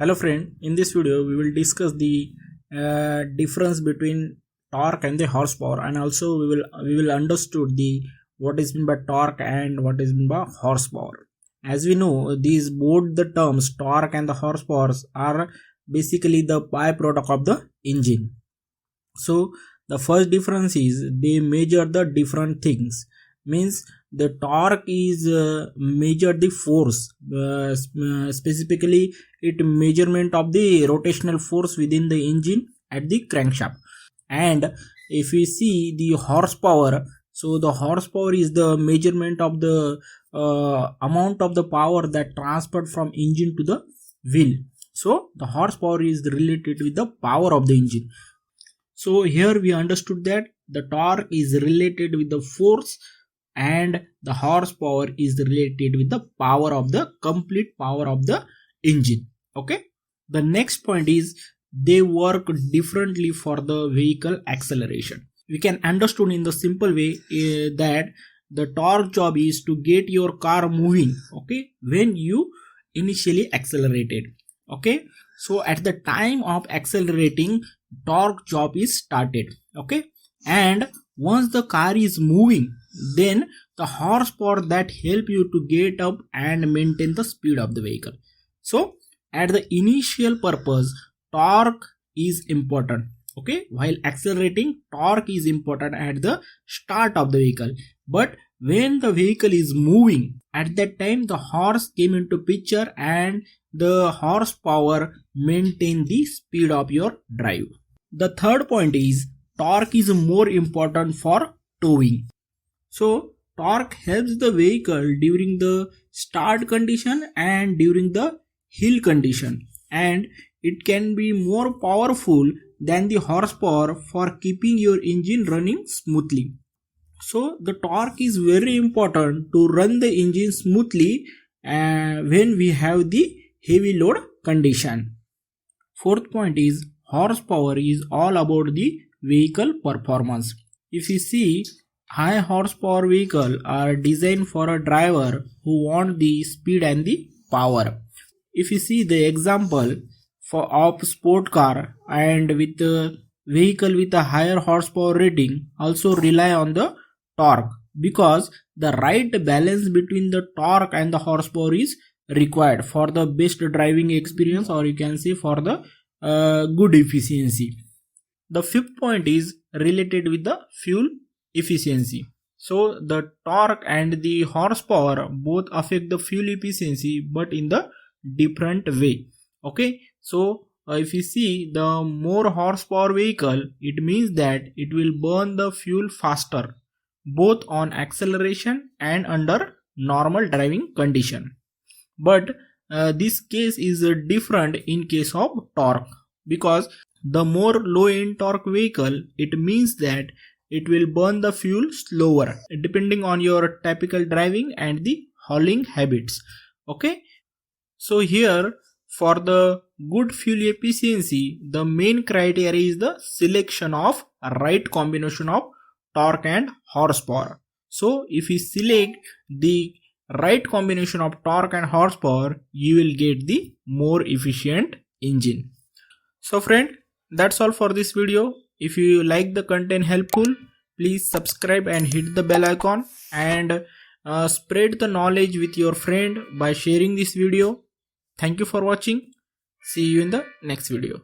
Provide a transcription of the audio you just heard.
Hello friend, in this video we will discuss the difference between torque and the horsepower, and also we will understood the what is meant by torque and what is meant by horsepower. As we know, these both the terms torque and the horsepower are basically the byproduct of the engine. So the first difference is they measure the different things. Means the torque is measure the force, specifically it measurement of the rotational force within the engine at the crankshaft. And if we see the horsepower, so the horsepower is the measurement of the amount of the power that transferred from engine to the wheel. So the horsepower is related with the power of the engine. So here we understood that the torque is related with the force and the horsepower is related with the power of the complete power of the engine. Okay, the next point is they work differently for the vehicle acceleration. We can understand in the simple way that the torque job is to get your car moving, okay, when you initially accelerated. Okay, so at the time of accelerating, torque job is started. Okay, and once the car is moving, then the horsepower that help you to get up and maintain the speed of the vehicle. So at the initial purpose, torque is important. Okay, while accelerating, torque is important at the start of the vehicle, but when the vehicle is moving, at that time the horse came into picture and the horsepower maintain the speed of your drive. The third point is torque is more important for towing. So torque helps the vehicle during the start condition and during the hill condition, and it can be more powerful than the horsepower for keeping your engine running smoothly. So the torque is very important to run the engine smoothly when we have the heavy load condition. Fourth point is horsepower is all about the vehicle performance. If you see, high horsepower vehicles are designed for a driver who want the speed and the power. If you see the example of sport car and with the vehicle with a higher horsepower rating also rely on the torque, because the right balance between the torque and the horsepower is required for the best driving experience, or you can say for the good efficiency. The fifth point is related with the fuel efficiency. So the torque and the horsepower both affect the fuel efficiency, but in the different way. Okay, so if you see the more horsepower vehicle, it means that it will burn the fuel faster, both on acceleration and under normal driving condition. But this case is different in case of torque, because the more low end torque vehicle, it means that it will burn the fuel slower depending on your typical driving and the hauling habits. Okay, so here for the good fuel efficiency, the main criteria is the selection of right combination of torque and horsepower. So if you select the right combination of torque and horsepower, you will get the more efficient engine. So friend, that's all for this video. If you like the content helpful, please subscribe and hit the bell icon, and spread the knowledge with your friend by sharing this video. Thank you for watching. See you in the next video.